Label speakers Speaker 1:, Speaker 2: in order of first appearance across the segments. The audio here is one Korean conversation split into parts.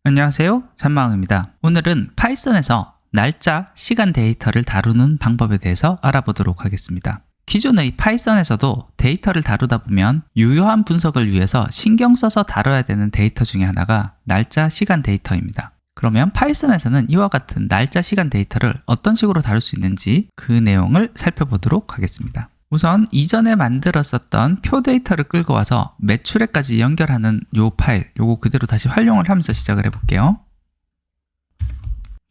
Speaker 1: 안녕하세요, 잔망입니다. 오늘은 파이썬에서 날짜, 시간 데이터를 다루는 방법에 대해서 알아보도록 하겠습니다. 기존의 파이썬에서도 데이터를 다루다 보면 유효한 분석을 위해서 신경 써서 다뤄야 되는 데이터 중에 하나가 날짜, 시간 데이터입니다. 그러면 파이썬에서는 이와 같은 날짜, 시간 데이터를 어떤 식으로 다룰 수 있는지 그 내용을 살펴보도록 하겠습니다. 우선 이전에 만들었었던 표 데이터를 끌고 와서 매출액까지 연결하는 요 파일, 요거 그대로 다시 활용을 하면서 시작을 해볼게요.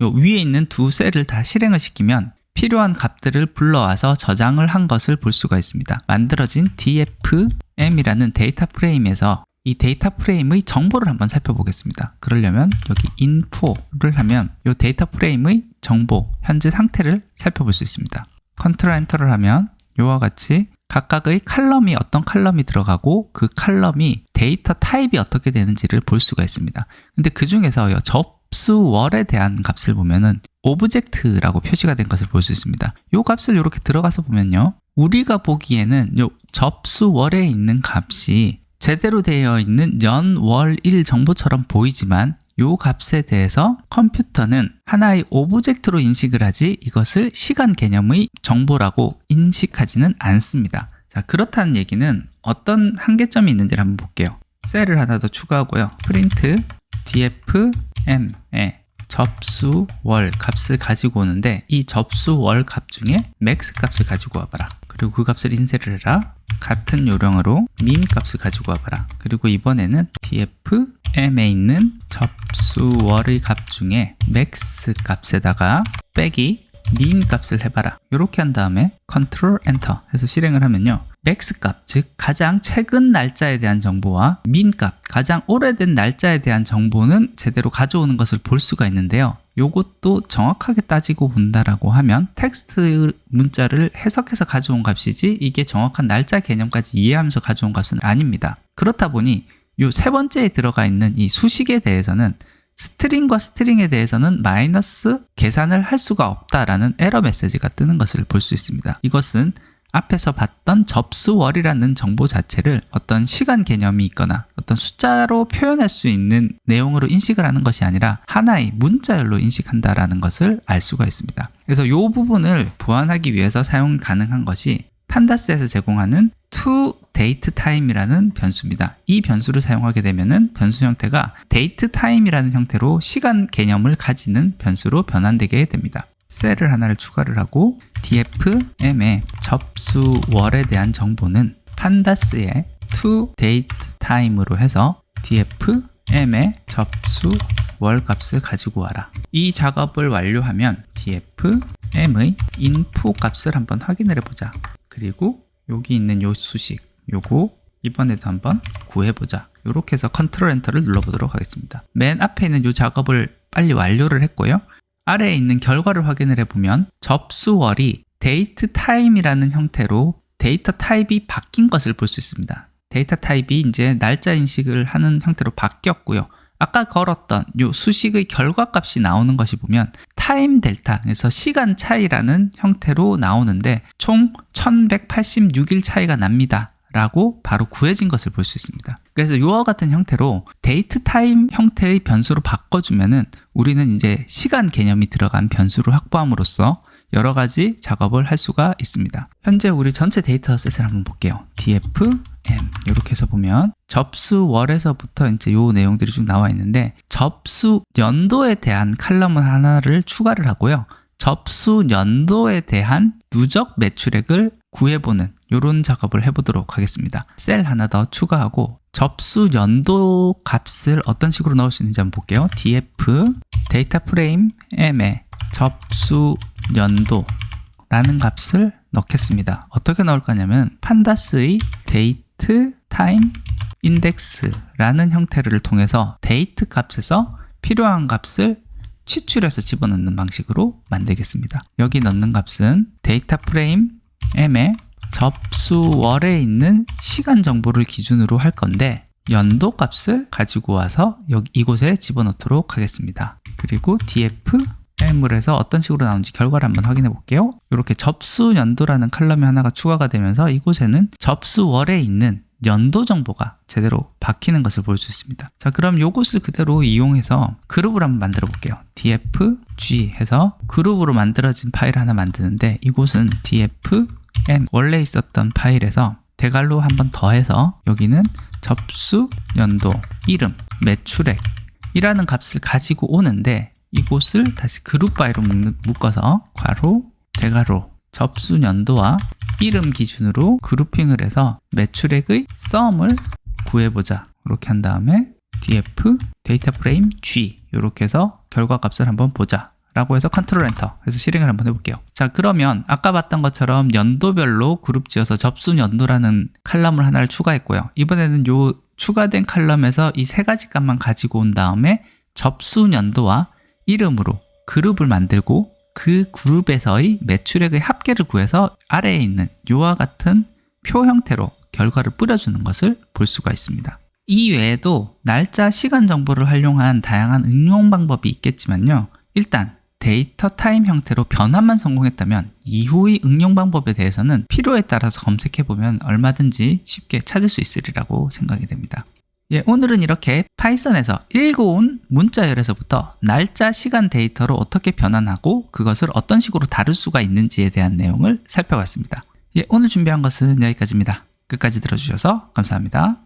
Speaker 1: 요 위에 있는 두 셀을 다 실행을 시키면 필요한 값들을 불러와서 저장을 한 것을 볼 수가 있습니다. 만들어진 dfm이라는 데이터 프레임에서 이 데이터 프레임의 정보를 한번 살펴보겠습니다. 그러려면 여기 info를 하면 이 데이터 프레임의 정보, 현재 상태를 살펴볼 수 있습니다. 컨트롤 엔터를 하면 이와 같이 각각의 칼럼이 어떤 칼럼이 들어가고 그 칼럼이 데이터 타입이 어떻게 되는지를 볼 수가 있습니다. 근데 그 중에서 접수월에 대한 값을 보면은 오브젝트라고 표시가 된 것을 볼 수 있습니다. 이 값을 이렇게 들어가서 보면요, 우리가 보기에는 이 접수월에 있는 값이 제대로 되어 있는 연, 월, 일 정보처럼 보이지만 이 값에 대해서 컴퓨터는 하나의 오브젝트로 인식을 하지 이것을 시간 개념의 정보라고 인식하지는 않습니다. 자, 그렇다는 얘기는 어떤 한계점이 있는지를 한번 볼게요. 셀을 하나 더 추가하고요. 프린트 dfm에 접수월 값을 가지고 오는데 이 접수월 값 중에 max 값을 가지고 와봐라. 그리고 그 값을 인쇄를 해라. 같은 요령으로 min 값을 가지고 와봐라. 그리고 이번에는 dfm에 있는 접수월의 값 중에 max 값에다가 빼기 min 값을 해봐라. 이렇게 한 다음에 컨트롤 엔터 해서 실행을 하면요, max 값, 즉 가장 최근 날짜에 대한 정보와 min 값, 가장 오래된 날짜에 대한 정보는 제대로 가져오는 것을 볼 수가 있는데요, 요것도 정확하게 따지고 본다라고 하면 텍스트 문자를 해석해서 가져온 값이지 이게 정확한 날짜 개념까지 이해하면서 가져온 값은 아닙니다. 그렇다 보니 요 세 번째에 들어가 있는 이 수식에 대해서는 스트링과 스트링에 대해서는 마이너스 계산을 할 수가 없다라는 에러 메시지가 뜨는 것을 볼 수 있습니다. 이것은 앞에서 봤던 접수월이라는 정보 자체를 어떤 시간 개념이 있거나 어떤 숫자로 표현할 수 있는 내용으로 인식을 하는 것이 아니라 하나의 문자열로 인식한다라는 것을 알 수가 있습니다. 그래서 이 부분을 보완하기 위해서 사용 가능한 것이 판다스에서 제공하는 toDateTime이라는 변수입니다. 이 변수를 사용하게 되면은 변수 형태가 dateTime이라는 형태로 시간 개념을 가지는 변수로 변환되게 됩니다. 셀을 하나를 추가를 하고 dfm의 접수월에 대한 정보는 판다스의 toDateTime으로 해서 dfm의 접수월 값을 가지고 와라. 이 작업을 완료하면 dfm의 info 값을 한번 확인을 해보자. 그리고 여기 있는 요 수식, 요거 이번에도 한번 구해보자. 이렇게 해서 컨트롤 엔터를 눌러보도록 하겠습니다. 맨 앞에 있는 요 작업을 빨리 완료를 했고요, 아래에 있는 결과를 확인을 해보면 접수월이 데이트 타임이라는 형태로 데이터 타입이 바뀐 것을 볼 수 있습니다. 데이터 타입이 이제 날짜 인식을 하는 형태로 바뀌었고요. 아까 걸었던 요 수식의 결과값이 나오는 것이 보면 타임 델타, 그래서 시간 차이라는 형태로 나오는데 총 1186일 차이가 납니다 라고 바로 구해진 것을 볼 수 있습니다. 그래서 이와 같은 형태로 데이트 타임 형태의 변수로 바꿔주면은 우리는 이제 시간 개념이 들어간 변수를 확보함으로써 여러 가지 작업을 할 수가 있습니다. 현재 우리 전체 데이터셋을 한번 볼게요. dfm 이렇게 해서 보면 접수월에서부터 이제 요 내용들이 쭉 나와 있는데 접수 연도에 대한 칼럼을 하나를 추가를 하고요, 접수 연도에 대한 누적 매출액을 구해보는 이런 작업을 해보도록 하겠습니다. 셀 하나 더 추가하고 접수 연도 값을 어떤 식으로 넣을 수 있는지 한번 볼게요. df 데이터 프레임 m에 접수 연도라는 값을 넣겠습니다. 어떻게 넣을 거냐면 판다스의 date time index라는 형태를 통해서 date 값에서 필요한 값을 취출해서 집어넣는 방식으로 만들겠습니다. 여기 넣는 값은 데이터 프레임 m에 접수월에 있는 시간 정보를 기준으로 할 건데 연도 값을 가지고 와서 여기 이곳에 집어넣도록 하겠습니다. 그리고 dfm을 해서 어떤 식으로 나오는지 결과를 한번 확인해 볼게요. 이렇게 접수 연도라는 칼럼이 하나가 추가가 되면서 이곳에는 접수월에 있는 연도 정보가 제대로 박히는 것을 볼 수 있습니다. 자, 그럼 요것을 그대로 이용해서 그룹을 한번 만들어 볼게요. dfg 해서 그룹으로 만들어진 파일 하나 만드는데, 이곳은 dfn 원래 있었던 파일에서 대괄호 한번 더해서 여기는 접수 연도 이름 매출액 이라는 값을 가지고 오는데, 이곳을 다시 그룹 바이로 묶어서 괄호 대괄호 접수 연도와 이름 기준으로 그룹핑을 해서 매출액의 썸을 구해보자. 이렇게 한 다음에 df 데이터 프레임 g 이렇게 해서 결과 값을 한번 보자 라고 해서 컨트롤 엔터 해서 실행을 한번 해볼게요. 자, 그러면 아까 봤던 것처럼 연도별로 그룹 지어서 접수 연도라는 칼럼을 하나를 추가했고요. 이번에는 요 추가된 칼럼에서 이 세 가지 값만 가지고 온 다음에 접수 연도와 이름으로 그룹을 만들고 그 그룹에서의 매출액의 합계를 구해서 아래에 있는 이와 같은 표 형태로 결과를 뿌려주는 것을 볼 수가 있습니다. 이 외에도 날짜, 시간 정보를 활용한 다양한 응용 방법이 있겠지만요. 일단 데이터 타임 형태로 변환만 성공했다면 이후의 응용 방법에 대해서는 필요에 따라서 검색해보면 얼마든지 쉽게 찾을 수 있으리라고 생각이 됩니다. 예, 오늘은 이렇게 파이썬에서 읽어온 문자열에서부터 날짜, 시간 데이터로 어떻게 변환하고 그것을 어떤 식으로 다룰 수가 있는지에 대한 내용을 살펴봤습니다. 예, 오늘 준비한 것은 여기까지입니다. 끝까지 들어주셔서 감사합니다.